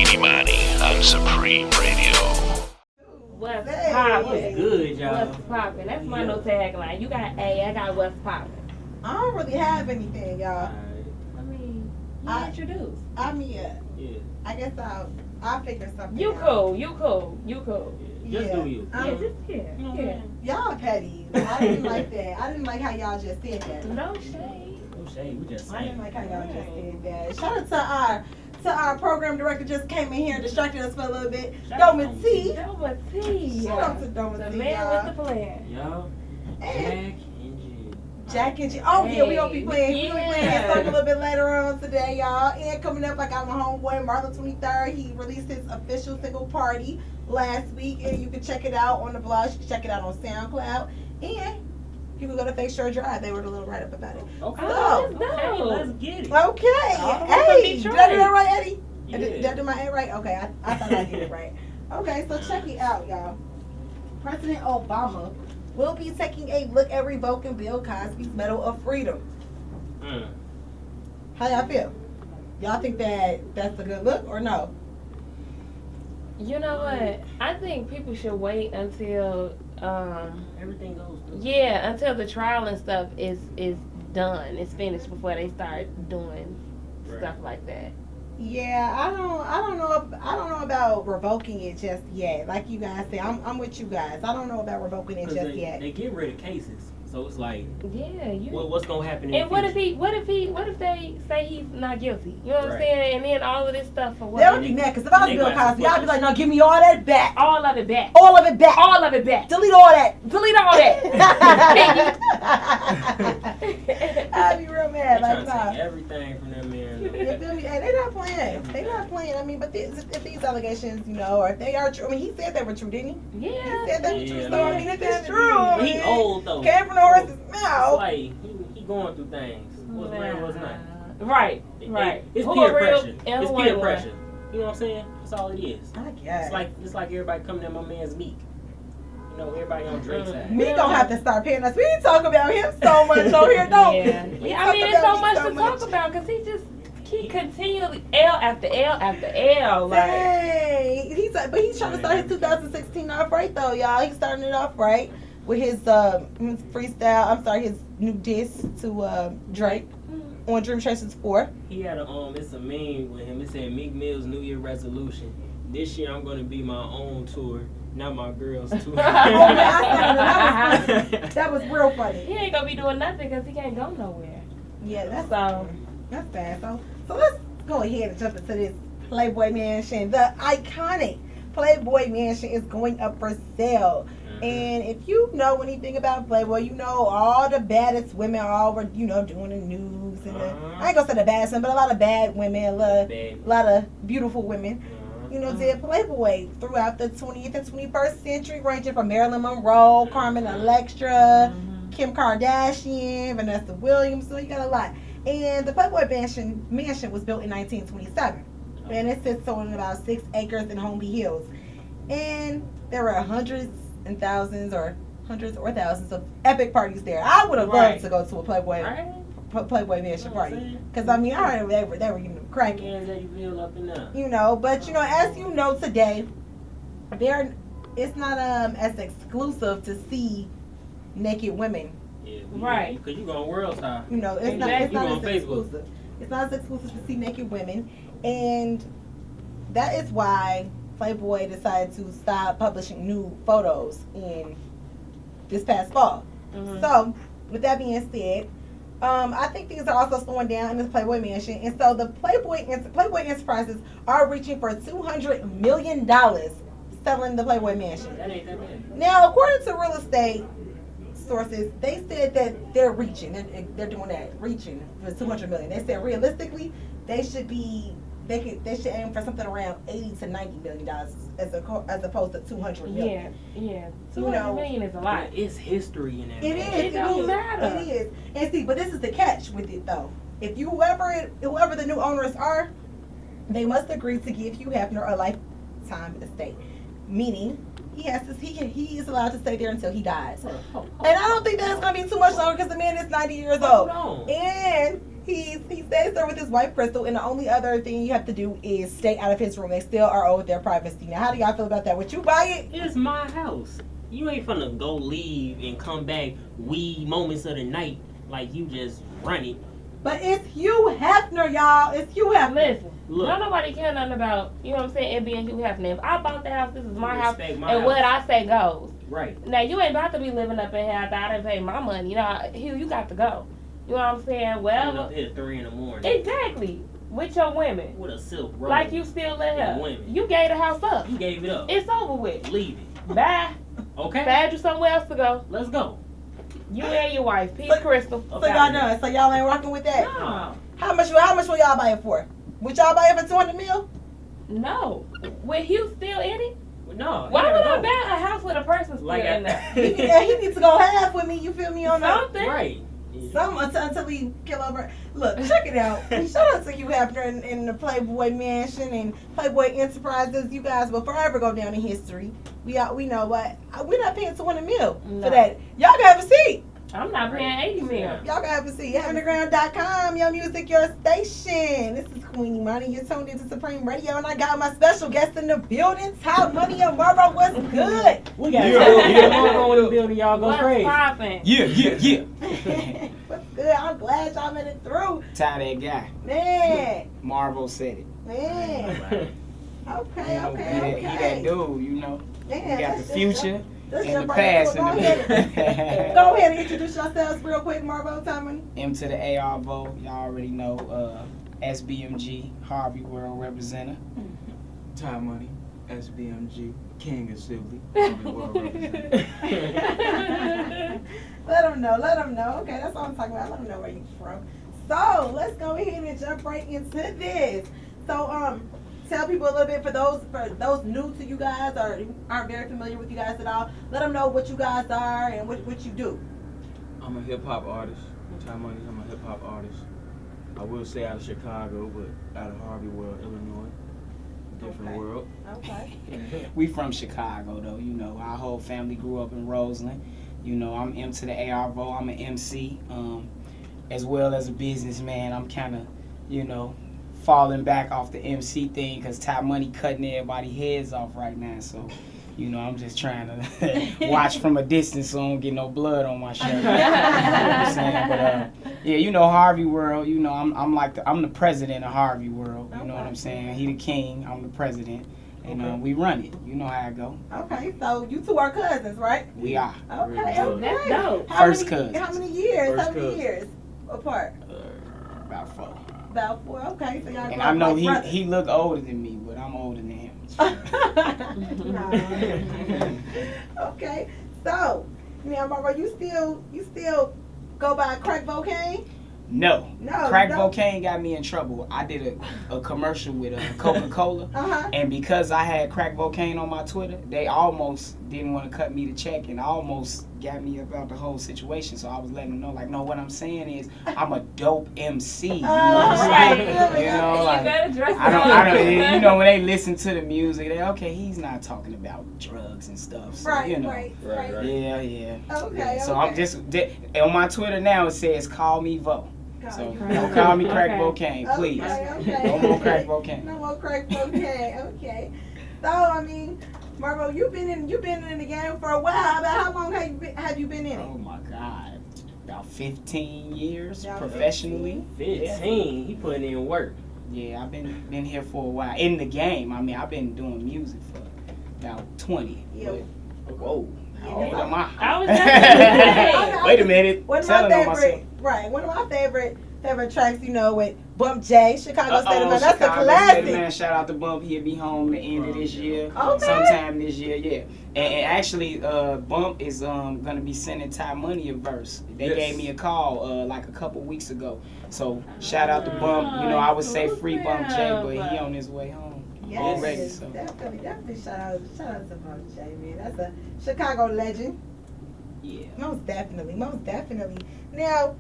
Imani on Supreme Radio. What's poppin'? Good, y'all. What's poppin'? That's my new tagline. You got A, I got what's poppin'. I don't really have anything, y'all. Alright. I mean, you introduced. I mean, Yeah. I guess I'll figure something You out. cool. Just do you. Yeah, just here. Yeah. Y'all petty. I didn't like that. I didn't like how y'all just said that. No shade. No shade. We just I didn't saying. like how y'all just said that. Shout out to our program director just came in here and distracted us for a little bit. Shout out Doma to T. Doma T. Shout out to Doma The T, man y'all. with the plan. Y'all. And Jack and Jill. Jack and Jill. Oh yeah, we gonna be playing. We gonna be playing Yeah. that song a little bit later on today, y'all. And coming up, I got my homeboy Marlo 23rd. He released his official single Party last week, and you can check it out on the blog. You can check it out on SoundCloud, and you can go to Fake Sure Drive. They wrote a little write up about it. Okay. Oh, that's Okay, dope. let's get it. Okay, from hey, Detroit. did I do that right, Eddie? Yeah. Did I do my A right? Okay, I thought I did it right. Okay, so check it out, y'all. President Obama will be taking a look at revoking Bill Cosby's Medal of Freedom. How y'all feel? Y'all think that that's a good look or no? You know what? I think people should wait until Everything goes through. until the trial and stuff is done. It's finished before they start doing stuff like that. Yeah, I don't know about revoking it just yet. Like you guys say, I'm with you guys. I don't know about revoking it just yet. They get rid of cases, so it's like, Yeah, you. what's gonna happen? In And the what future? if they say he's not guilty? You know what I'm Right. saying? And then all of this stuff for what? That would be mad because if I was They Bill gonna have Cosby, to I'd be like, no, give me all that back. All of it back. All of it back. All of it back. Delete all that. Delete all that. I'd be real They mad. trying Like, to nah. take everything from them man. You feel me? Hey, they not playing. They not playing. I mean, but if these allegations, or if they are true, I mean, he said they were true, didn't he? He Yeah. said they were true. Yeah, So, I mean, if it's yeah. true, But he man, old though. came from the horse's It's mouth. like he going through things. What's real, what's not. Right. Right. It's Who peer a real pressure. and It's who peer ain't one. pressure. You know what I'm saying? That's all it is. I guess. It's like everybody coming at my man's Meek. You know, everybody on Drake's side. Me gonna have to start paying us. We didn't talk about him so much on here, don't Yeah. we? Yeah, I mean, it's so much to much. talk about because he continually L after L after L. Like, Dang. But he's trying to start his 2016 off right though, y'all. He's starting it off right with his freestyle. I'm sorry, his new diss to Drake on Dream Chasers 4. He had it's a meme with him. It said Meek Mill's New Year resolution. This year I'm gonna be my own tour, not my girl's tour. Oh man, I saw that. That was real funny. he ain't gonna be doing nothing because he can't go nowhere. Yeah, that's So, bad. So let's go ahead and jump into this Playboy Mansion. The iconic Playboy Mansion is going up for sale. And if you know anything about Playboy, you know all the baddest women all were, doing the news. And I ain't gonna say the baddest women, but a lot of bad women, a lot of beautiful women, did Playboy throughout the 20th and 21st century, ranging from Marilyn Monroe, Carmen Electra, Kim Kardashian, Vanessa Williams. So you got a lot. And the Playboy Mansion was built in 1927. And it sits on about 6 acres in Holmby Hills. And there were hundreds or thousands of epic parties there. I would have loved to go to a Playboy Mansion party. Because, I mean, I heard they were getting them cracking. But, as you know today, it's not as exclusive to see naked women. Yeah, right. Because you going world star. It's not as exclusive. It's not as exclusive to see naked women. And that is why Playboy decided to stop publishing new photos in this past fall. So, with that being said, I think things are also slowing down in this Playboy Mansion, and so the Playboy Enterprises are reaching for $200 million selling the Playboy Mansion. That ain't that bad. Now, according to real estate sources, they said that they're reaching. They're doing that, reaching for $200 million. They said realistically, they should aim for something around $80 to $90 million as opposed to $200 million. Yeah. $200 million is a lot. It's history in that. It is. It don't matter. It is. And see, but this is the catch with it though. If whoever the new owners are, they must agree to give Hugh Hefner a lifetime estate, meaning he is allowed to stay there until he dies. And I don't think that's gonna be too much longer because the man is 90 years old. No. And He stays there with his wife Crystal, and the only other thing you have to do is stay out of his room. They still are owed their privacy. Now, how do y'all feel about that? Would you buy it? It's my house. You ain't finna go leave and come back wee moments of the night like you just run it. But it's Hugh Hefner, y'all. It's Hugh Hefner. Listen, Look. don't nobody care nothing about, you know what I'm saying, it being Hugh Hefner. If I bought the house, this is my house, Respect and my what house. I say goes. Right. Now, you ain't about to be living up in here after I done paid my money. You know, Hugh, you got to go. You know what I'm saying? I'm Well, up here at 3 in the morning exactly. With your women. with a silk robe. Like you still live And here. women. You gave the house up. You gave it up. It's over with. Leave it. Bye. Okay. Find you somewhere else to go. Let's go. You and your wife. Peace, So- Crystal. So y'all done. So y'all ain't rocking with that? No. How much will y'all buy it for? Would y'all buy it for 200 mil? No. With Hugh still in it? No. Why would I go. buy a house with a person still Like in there? Yeah, he needs to go half with me. You feel me on that? Something. Right. Until we kill over. Look, check it out. Shout out to Hugh Hefner and the Playboy Mansion and Playboy Enterprises. You guys will forever go down in history. We know what? We're not paying 200 mil No. for that. Y'all can have a seat. I'm not paying 80 mil. Y'all can have a seat. Underground.com, your music, your station. This is Queen Imani. You're tuned into Supreme Radio, and I got my special guest in the building, TY Money and Marvo. What's good? We got Yeah. Marvo in the building. Y'all go What's crazy. poppin'? Yeah. What's good? I'm glad y'all made it through. Ty that guy. Man. Marvo said it. Man. You Okay. know, he that dude, you know. Man, We got let's the just future let's and jump the right into past it. Go in ahead. the Go ahead and introduce yourselves real quick, Marvo, TY Money. M to the AR vote. Y'all already know. SBMG, Harvey World Representative. Ty Money, SBMG, King of Sibley. Let them know. Okay, that's all I'm talking about. Let them know where you from. So let's go ahead and jump right into this. So tell people a little bit for those new to you guys or aren't very familiar with you guys at all. Let them know what you guys are and what you do. I'm a hip hop artist. Ty Money, I'm a hip hop artist. I will say out of Chicago, but out of Harvey World, Illinois. Different Okay. world. Okay. We from Chicago though, you know. Our whole family grew up in Roseland. You know, I'm M to the AR vote. I'm an MC, as well as a businessman. I'm kind of, you know, falling back off the MC thing because Ty Money cutting everybody's heads off right now. So, you know, I'm just trying to watch from a distance so I don't get no blood on my shirt. You know what I'm saying? But yeah, you know, Harvey World. You know, I'm the president of Harvey World. You know what I'm saying? He the king. I'm the president. And we run it. You know how it go. Okay, so you two are cousins, right? We are. Okay. That's dope. First cousins. How many years? First How many cousins. years apart? About 4. About 4. Okay, so y'all And grew I up know like brothers. he look older than me, but I'm older than him. Okay, so now, Marvo, you still go by Crack Volcane? No. No, Crack no. Volcane got me in trouble. I did a commercial with Coca-Cola. And because I had Crack Volcane on my Twitter, they almost didn't want to cut me the check and almost got me about the whole situation. So I was letting them know, like, no, what I'm saying is I'm a dope MC. You know what I'm saying? Right. You know, You like, better dress I don't, you know, when they listen to the music, they okay, he's not talking about drugs and stuff. So, Right, you know. right. Yeah. Okay, So I'm just on my Twitter now. It says call me Vo. Got So you. don't call me Crack Okay. Volcane, please. Okay. No more Crack Volcane. No more Crack Volcane. Okay. So I mean, Marvo, you've been in the game for a while. About how long have you been in it? Oh my God, about 15 years About professionally. 15. He putting in work. Yeah, I've been here for a while in the game. I mean, I've been doing music for about 20. Yeah. But, whoa, how old Yeah. am I? I was just gonna say. Wait a minute. One of Telling my on myself. one of my favorite tracks, you know, with Bump J, Chicago State of Mind. That's a Chicago State of classic. Mind. Shout out to Bump. He'll be home the end of this year. Okay. Sometime this year, yeah. And actually, Bump is gonna be sending Ty Money a verse. They Yes. gave me a call like a couple weeks ago. So shout out to Bump. You know, I would say free Bump J, but he on his way home. Yes, Already, so. definitely shout out to Bump J, man. That's a Chicago legend. Yeah. Most definitely. Now,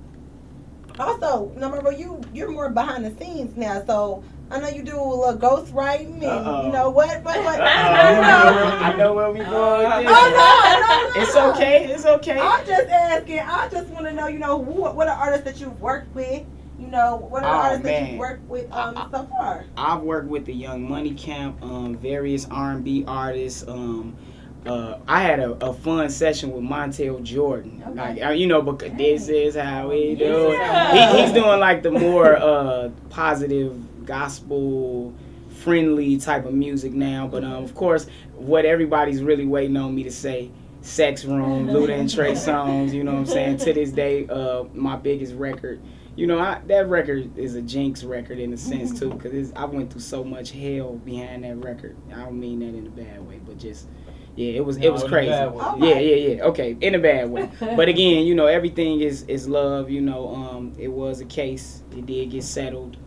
also, remember you're more behind the scenes now, so I know you do a little ghost writing and you know what. I know where we going with this. Oh, no. It's okay. It's okay. I'm just asking. I just want to know, you know, what are artists that you've worked with You know, what are the artists that man. you've worked with so far? I've worked with the Young Money Camp, various R&B artists. I had a fun session with Montel Jordan. Okay. Like, you know, because this is how we do it. Yeah. He's doing like the more positive gospel friendly type of music now. But of course, what everybody's really waiting on me to say, Sex Room, Luda and Trey songs, you know what I'm saying? To this day, my biggest record. You know, that record is a jinx record in a sense too, because I went through so much hell behind that record. I don't mean that in a bad way, but just it was crazy. Yeah. Okay, in a bad way. But again, you know, everything is love. You know, it was a case. It did get settled.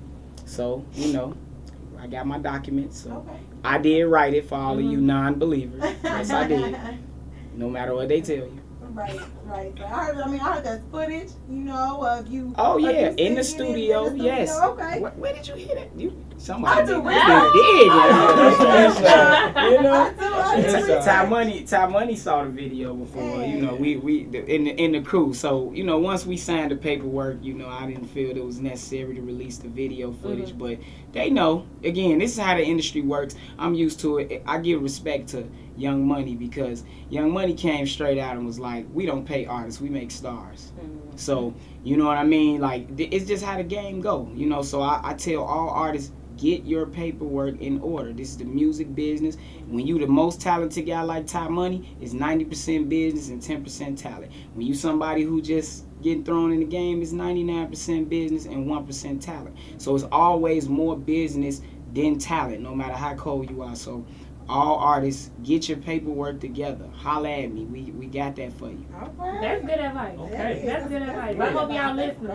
So you know, I got my documents. So Okay. I did write it for all of you non-believers. Yes, I did. No matter what they tell you. Right. So I heard that footage, you know, of you. Oh of you yeah, in singing the studio, in the yes. Okay. Where did you hear that? Somebody I do did. research. You know, I do research. Ty Money saw the video before. You know, we in the crew. So you know, once we signed the paperwork, you know, I didn't feel it was necessary to release the video footage, but they know. Again, this is how the industry works. I'm used to it. I give respect to Young Money because Young Money came straight out and was like, we don't pay artists, we make stars. So you know what I mean? Like it's just how the game go. You know, so I tell all artists, get your paperwork in order. This is the music business. When you the most talented guy like Ty Money, it's 90% business and 10% talent. When you somebody who just getting thrown in the game, it's 99% business and 1% talent. So it's always more business than talent, no matter how cold you are. So all artists, get your paperwork together. Holla at me. We got that for you. That's good advice. Okay. That's good advice. I hope y'all listening.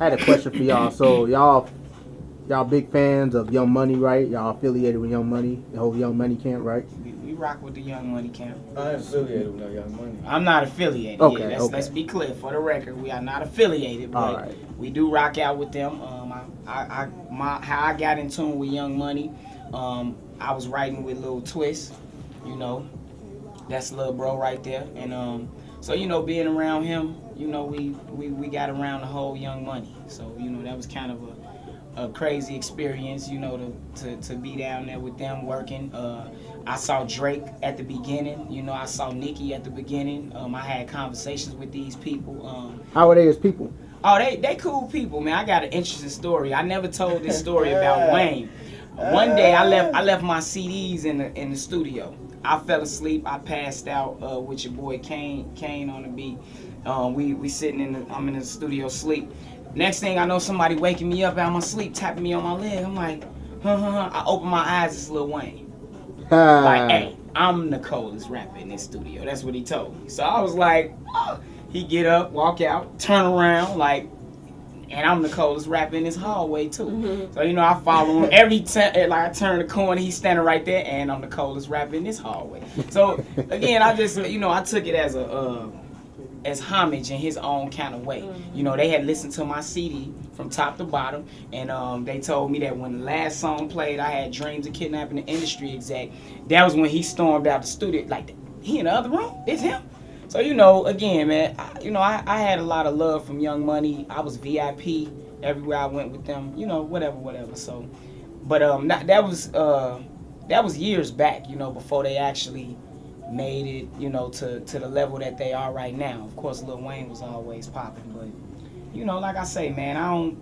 I had a question for y'all. So y'all big fans of Young Money, right? Y'all affiliated with Young Money, the whole Young Money camp, right? We rock with the Young Money camp. I ain't affiliated with no Young Money. I'm not affiliated. Okay, Let's be clear for the record. We are not affiliated, but All right. we do rock out with them. How I got in tune with Young Money. I was writing with Lil Twist, you know, that's Lil Bro right there, and so you know, being around him, you know, we got around the whole Young Money, so you know that was kind of a crazy experience, you know, to be down there with them working. I saw Drake at the beginning, you know, I saw Nicki at the beginning. I had conversations with these people. How are they as people? Oh, they cool people, man. I got an interesting story. I never told this story about Wayne. One day I left my CDs in the studio. I fell asleep. I passed out with your boy Kane on the beat. We sitting I'm in the studio sleep. Next thing I know, somebody waking me up out of my sleep, tapping me on my leg. I'm like, I open my eyes. It's Lil Wayne. Like, hey, I'm the coldest rapper in this studio. That's what he told me. So I was like, oh. He get up, walk out, turn around, like. And I'm the coldest rapper in this hallway too. So you know I follow him every time. Like I turn the corner, he's standing right there, and I'm the coldest rapper in this hallway. So again, I just I took it as as homage in his own kind of way. You know, they had listened to my CD from top to bottom, and they told me that when the last song played, I had dreams of kidnapping the industry exec. That was when he stormed out the studio. Like he in the other room? It's him. So, you know, again, man, I had a lot of love from Young Money. I was VIP everywhere I went with them, you know, whatever. So, but that was years back, you know, before they actually made it, you know, to the level that they are right now. Of course, Lil Wayne was always popping, but, you know, like I say, man,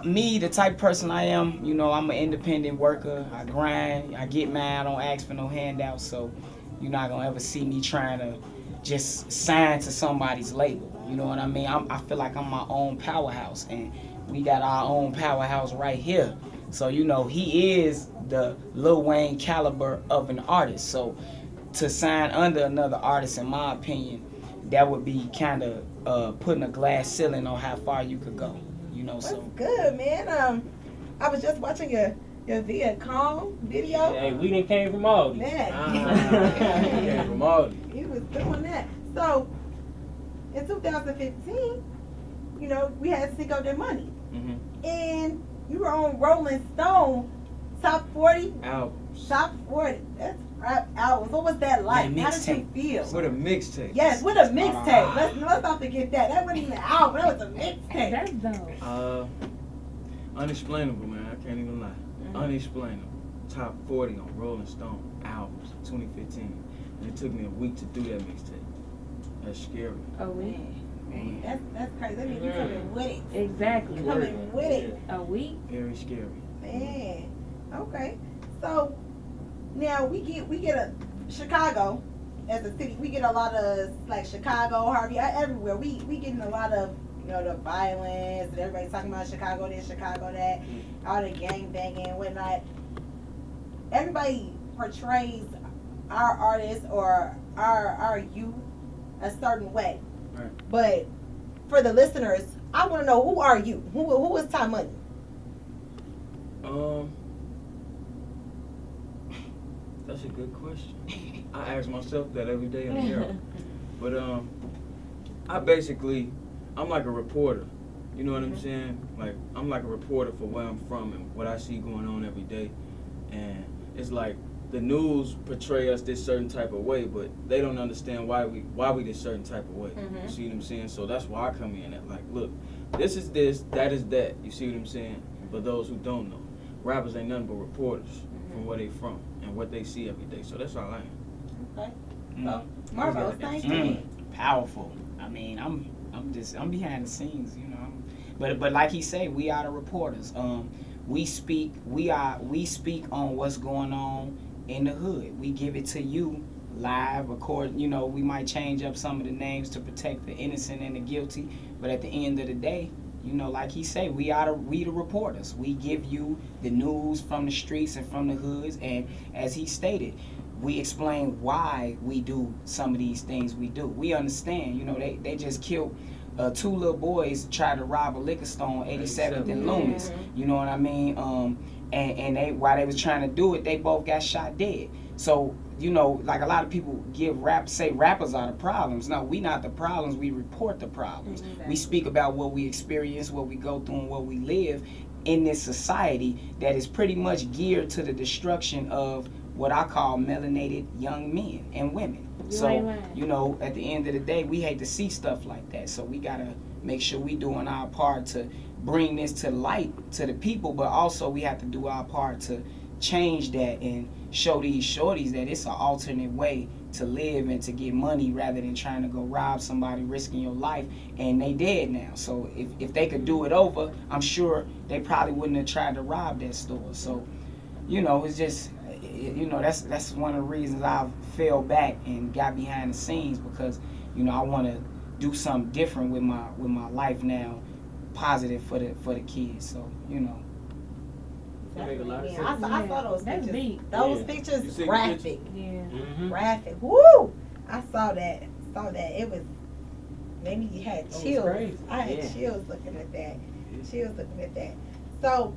me, the type of person I am, you know, I'm an independent worker. I grind, I get mad, I don't ask for no handouts, so you're not gonna ever see me trying to just sign to somebody's label. You know what I mean? I feel like I'm my own powerhouse, and we got our own powerhouse right here. So, you know, he is the Lil Wayne caliber of an artist. So to sign under another artist, in my opinion, that would be kind of putting a glass ceiling on how far you could go. You know, so That's good, man. I was just watching your Viet Cong video. Hey, we done came from all these. Came from all these. He was doing that. So, in 2015, you know, we had Cinco De Money. And you were on Rolling Stone top 40? albums. Top 40. That's rap albums. What was that like? Man, How did you feel? With a mixtape. Yes, with a mixtape. Let's not forget that. That wasn't even an album. That was a mixtape. That's dope. Unexplainable, man. I can't even lie. Unexplainable. Top 40 on Rolling Stone albums, 2015. And it took me a week to do that mixtape. That's scary. A week. That's crazy. That means you coming with it. Exactly. Coming with it. A week. Very scary. Man. Okay. So now we get a Chicago as a city. We get a lot of like Chicago, Harvey, everywhere. We getting a lot of the violence and everybody's talking about Chicago this, Chicago that, all the gang banging and whatnot. Everybody portrays our artists or our youth a certain way. Right. But for the listeners, I want to know, who are you? Who is TY Money? That's a good question. I ask myself that every day in the mirror. But I'm like a reporter. You know what I'm saying? Like, I'm like a reporter for where I'm from and what I see going on every day. And it's like the news portray us this certain type of way, but they don't understand why we this certain type of way. You see what I'm saying? So that's why I come in at like, look, this is this, that is that. You see what I'm saying? But those who don't know, rappers ain't nothing but reporters from where they from and what they see every day. So that's all I am. Okay. So, Marvo, same thing. Powerful. I mean, I'm behind the scenes, but like he said, we are the reporters. We speak on what's going on in the hood. We give it to you live, record. We might change up some of the names to protect the innocent and the guilty, but at the end of the day, like he said, we the reporters. We give you the news from the streets and from the hoods, and as he stated, we explain why we do some of these things we do. We understand, they just killed 2 little boys tried to rob a liquor store on 87th and Loomis. You know what I mean? And they, while they was trying to do it, they both got shot dead. So, like a lot of people say rappers are the problems. No, we not the problems. We report the problems. Exactly. We speak about what we experience, what we go through, and what we live in this society that is pretty much geared to the destruction of what I call melanated young men and women. So, at the end of the day, we hate to see stuff like that. So we got to make sure we doing our part to bring this to light to the people, but also we have to do our part to change that and show these shorties that it's an alternate way to live and to get money rather than trying to go rob somebody, risking your life, and they dead now. So if they could do it over, I'm sure they probably wouldn't have tried to rob that store. So, it's just, that's one of the reasons I fell back and got behind the scenes, because, I want to do something different with my life now, positive for the kids. So, Make a lot of sense. I saw those That's pictures. deep. Those You pictures see the graphic. Yeah. Graphic. Woo! I saw that. It was, maybe you had chills. crazy. I had chills looking at that. So,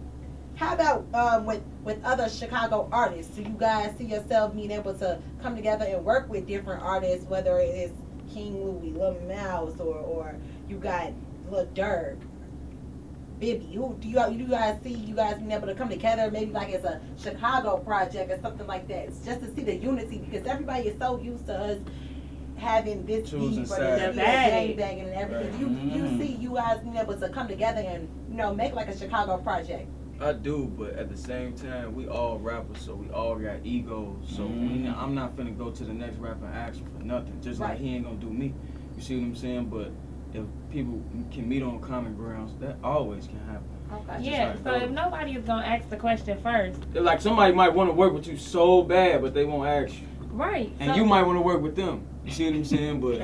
how about with other Chicago artists? Do you guys see yourself being able to come together and work with different artists, whether it is King Louis, Lil Mouse, or you got Lil Durk, Bibby? Who do you guys see you guys being able to come together, maybe like as a Chicago project or something like that? It's just to see the unity, because everybody is so used to us having this Choosing beef or sides. this gang banging and everything. Right. You see you guys being able to come together and make like a Chicago project. I do, but at the same time, we all rappers, so we all got egos. So I'm not finna go to the next rapper and ask him for nothing, just like he ain't gonna do me. You see what I'm saying? But if people can meet on common grounds, that always can happen. Okay. Yeah, so if nobody is going to ask the question first. Like, somebody might want to work with you so bad, but they won't ask you. Right. And you might want to work with them. You see what I'm saying? But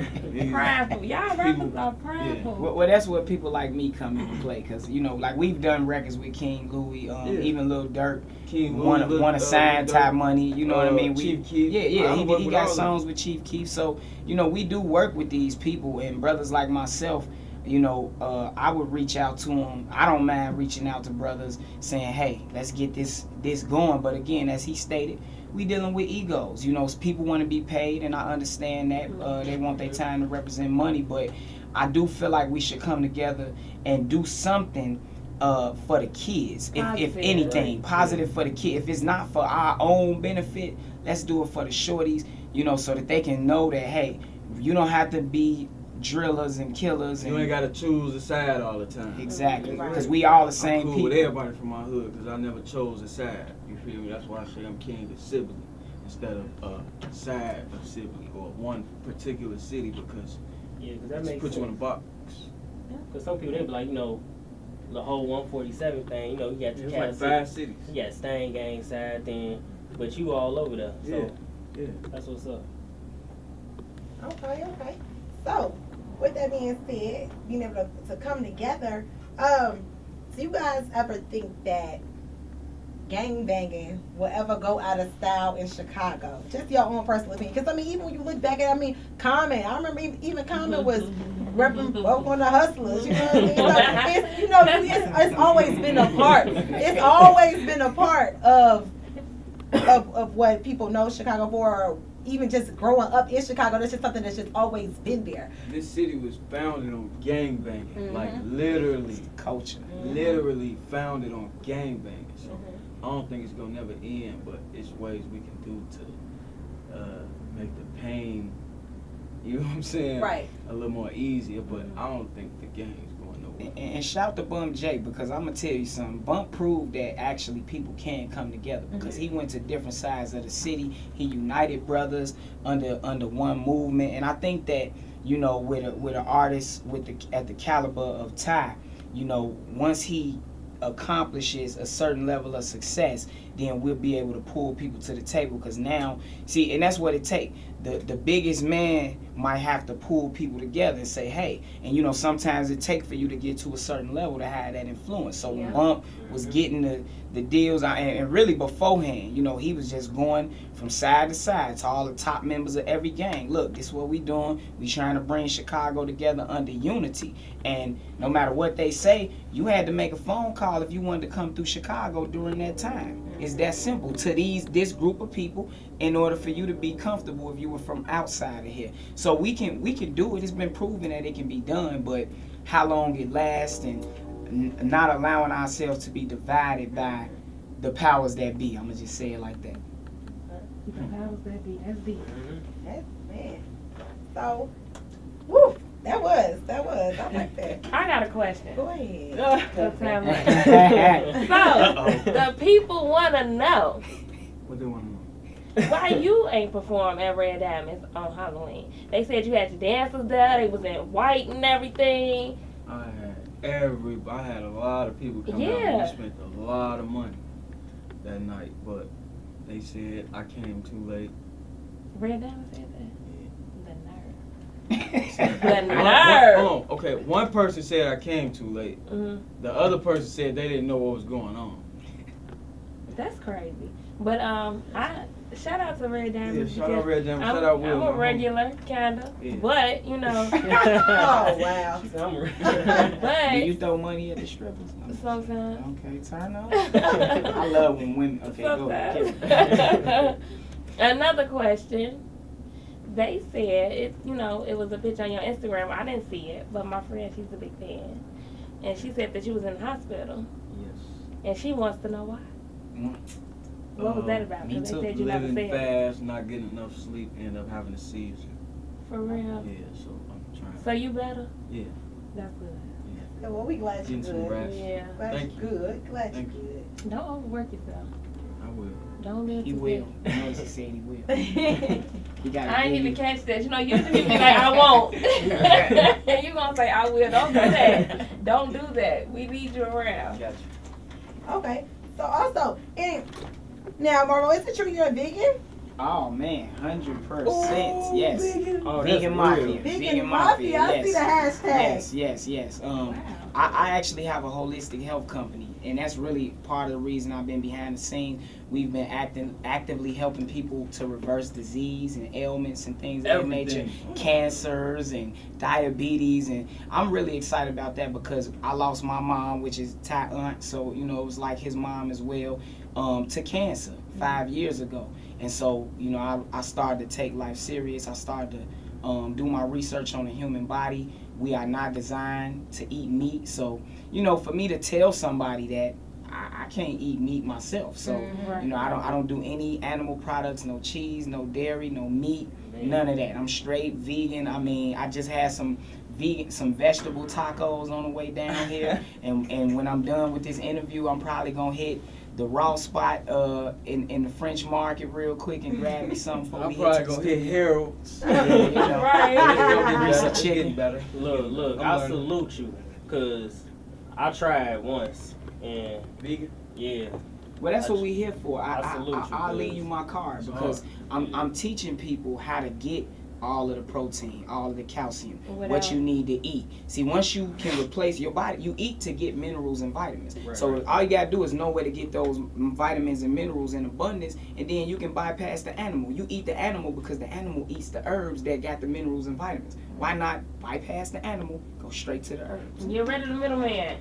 prideful. Y'all rappers are prideful. Well, that's where people like me come into play, because like we've done records with King Louis, even Lil Durk. King want to sign TY Money. You know what I mean? Chief Keef. He got songs with Chief Keef. So we do work with these people, and brothers like myself. I would reach out to them. I don't mind reaching out to brothers saying, hey, let's get this going. But again, as he stated, we dealing with egos. People want to be paid, and I understand that. They want their time to represent money. But I do feel like we should come together and do something for the kids. If Positive. anything, positive for the kid. If it's not for our own benefit, let's do it for the shorties, you know, so that they can know that, hey, you don't have to be drillers and killers. You ain't gotta choose a side all the time. Exactly, Right. because we all the I'm same cool people. with everybody from my hood because I never chose a side. You feel me? That's why I say I'm king of Sibley instead of a side of Sibley or one particular city because Yeah, because that it makes puts you in a sense. box. Because some people, they be like, you know, the whole 147 thing, you know, you got the It's Cal like City. 5 cities. You got Stain Gang side then, but you all over there. So Yeah. that's what's up. Okay. So, with that being said, being able to come together, do you guys ever think that gang banging will ever go out of style in Chicago? Just your own personal opinion. Because, I mean, even when you look back at, Common, I remember even Common was repping both on the Hustlers, you know what I mean? So, it's, you know, it's always been a part. It's always been a part of what people know Chicago for, or even just growing up in Chicago. That's just something that's just always been there. This city was founded on gang banging. Mhm. Like literally Culture. literally founded on gang banging. So I don't think it's gonna never end, but it's ways we can do to make the pain, you know what I'm saying? Right. A little more easier, but I don't think the gang is going nowhere. And shout to Bump J, because I'm gonna tell you something. Bump proved that actually people can come together, because he went to different sides of the city. He united brothers under one movement, and I think that, you know, with an artist at the caliber of Ty, you know, once he accomplishes a certain level of success, then we'll be able to pull people to the table. Because now, see, and that's what it takes. The biggest man might have to pull people together and say, hey, and you know, sometimes it takes for you to get to a certain level to have that influence. So when Bump was getting the deals, and really beforehand, you know, he was just going from side to side to all the top members of every gang. Look, this is what we doing. We trying to bring Chicago together under unity. And no matter what they say, you had to make a phone call if you wanted to come through Chicago during that time. It's that simple to this group of people in order for you to be comfortable if you were from outside of here. So we can do it. It's been proven that it can be done, but how long it lasts and not allowing ourselves to be divided by the powers that be. I'm gonna just say it like that. The powers that be. That's deep. That's, man. So, woo, that was. I like that. I got a question. Go ahead. So the people want to know What they want to know? why you ain't perform at Red Diamonds on Halloween. They said you had your dancers there. They was in white and everything. I had a lot of people come out and we spent a lot of money that night, but they said I came too late. Red Diamonds said that. Yeah. The nerve. Hold on. Okay, one person said I came too late. Mm-hmm. The other person said they didn't know what was going on. That's crazy. But I shout out to Red Diamonds. Yeah, shout out Red Diamonds. I'm, Shout out Will. I'm my a homie. regular, kinda. Yeah. But you know, Oh, wow. Do you but throw money at the strippers? sometimes. Okay, turn up. I love when women. Okay, go ahead. Sometimes. Another question. They said it. You know, it was a picture on your Instagram. I didn't see it, but my friend, she's a big fan, and she said that you was in the hospital, Yes. and she wants to know why. What was that about? me 'Cause too. they said you never Living said. fast, not getting enough sleep, end up having a seizure. For real. Yeah, so I'm trying. So you better. Yeah. That's good. Yeah, well, we glad you're Getting some good. rest. Yeah. Glad Thank you're good. Glad Thank you're good. Don't overwork yourself. I will. Don't live He too will. big. You know he said he will. I He got. ain't even catch that. You know, usually people be like, I won't. And you gonna say, I will. Don't do that. Don't do that. We need you around. Got you. Okay. So also, now, Marvo, is it true you're a vegan? Oh man, 100%. Yes. Vegan. Oh, that's Vegan real. Mafia. Vegan Mafia. I see the hashtag. Yes. I actually have a holistic health company, and that's really part of the reason I've been behind the scenes. We've been actively helping people to reverse disease and ailments and things of that nature, cancers and diabetes, and I'm really excited about that because I lost my mom, which is Ty aunt, so you know it was like his mom as well, to cancer 5 years ago. And so, you know, I started to take life serious. I started to do my research on the human body, We are not designed to eat meat. So, you know, for me to tell somebody that I can't eat meat myself. So, you know, I don't do any animal products, no cheese, no dairy, no meat, none of that. I'm straight vegan. I mean, I just had some vegetable tacos on the way down here. and when I'm done with this interview, I'm probably gonna hit the raw spot in the French market real quick and grab me something for I'm me. probably gonna hit Harold's. Yeah, you know. Right. It's getting better. Look, I'm I learning. salute you, cause I tried once, and Vegan. yeah, Well, that's what we here for. I salute you, I'll leave cuz. you my card because I'm teaching people how to get all of the protein, all of the calcium, what you need to eat. See, once you can replace your body, you eat to get minerals and vitamins. Right, So right. all you gotta do is know where to get those vitamins and minerals in abundance, and then you can bypass the animal. You eat the animal because the animal eats the herbs that got the minerals and vitamins. Why not bypass the animal, go straight to the herbs? Get rid of the middleman.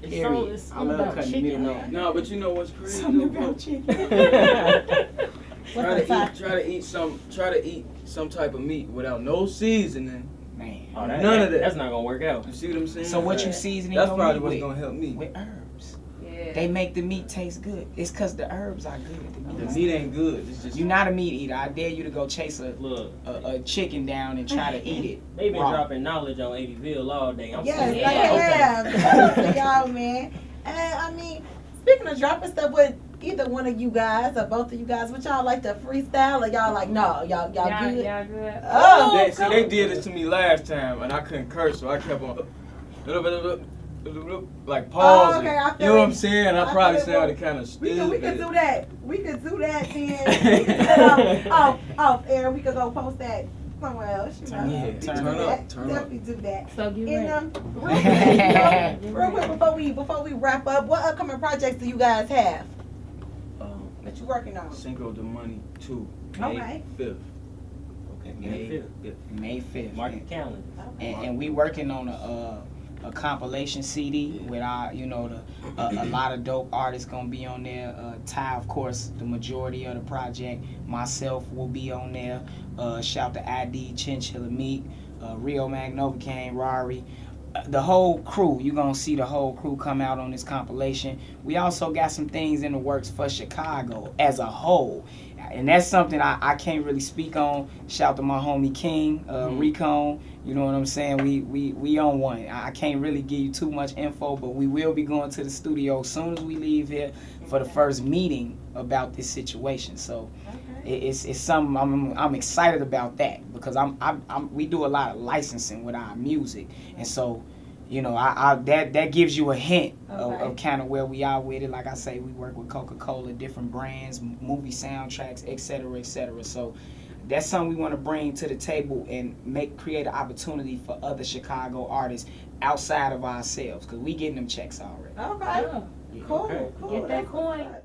Period. It's I love about cutting chicken, the though. No, but you know what's crazy? Something though, about chicken. Try to eat some type of meat without no seasoning. Man. Oh, None of that. That's not gonna work out. You see what I'm saying? So what you seasoning That's your probably meat what's with? gonna help me. With herbs. Yeah. They make the meat taste good. It's because the herbs are good. The meat ain't good. It's just You're not a meat eater. I dare you to go chase Look, a chicken down and try to eat it. they been raw. dropping knowledge on 80ville all day. I'm Yes, saying, I have. Y'all, man. And I mean, speaking of dropping stuff with either one of you guys or both of you guys, would y'all like to freestyle or y'all like, no, y'all good? Y'all good. Oh, they did it to me last time, and I couldn't curse, so I kept on like pausing. okay, I feel you know what I'm it. saying? I I probably feel it. sounded kind of we stupid. could do that. We could do that then. off air. We could go post that somewhere else. You know? Yeah, We could turn do up, that. turn up. Definitely do that. So get And ready. real quick before we wrap up, what upcoming projects do you guys have that you're working on? Cinco De Money 2, Okay. May 5th. Okay, May 5th. May 5th. Mark your calendar. And we working on a compilation CD with our, you know, a lot of dope artists gonna be on there. Ty, of course, the majority of the project. Myself will be on there. Shout to ID, Chinchilla Meek, Rio Magnovacan, Rari. The whole crew, you're gonna see the whole crew come out on this compilation. We also got some things in the works for Chicago as a whole. And that's something I can't really speak on. Shout to my homie King, Recon. You know what I'm saying? We on one. I can't really give you too much info, but we will be going to the studio as soon as we leave here for the first meeting about this situation. So it's something I'm excited about that because we do a lot of licensing with our music, and so you know that gives you a hint of kind of where we are with it. Like I say, we work with Coca-Cola, different brands, movie soundtracks, etc., etc. So that's something we want to bring to the table and create an opportunity for other Chicago artists outside of ourselves because we getting them checks already. Okay. Yeah. Cool. Okay. Cool. Get that That's coin. what's up.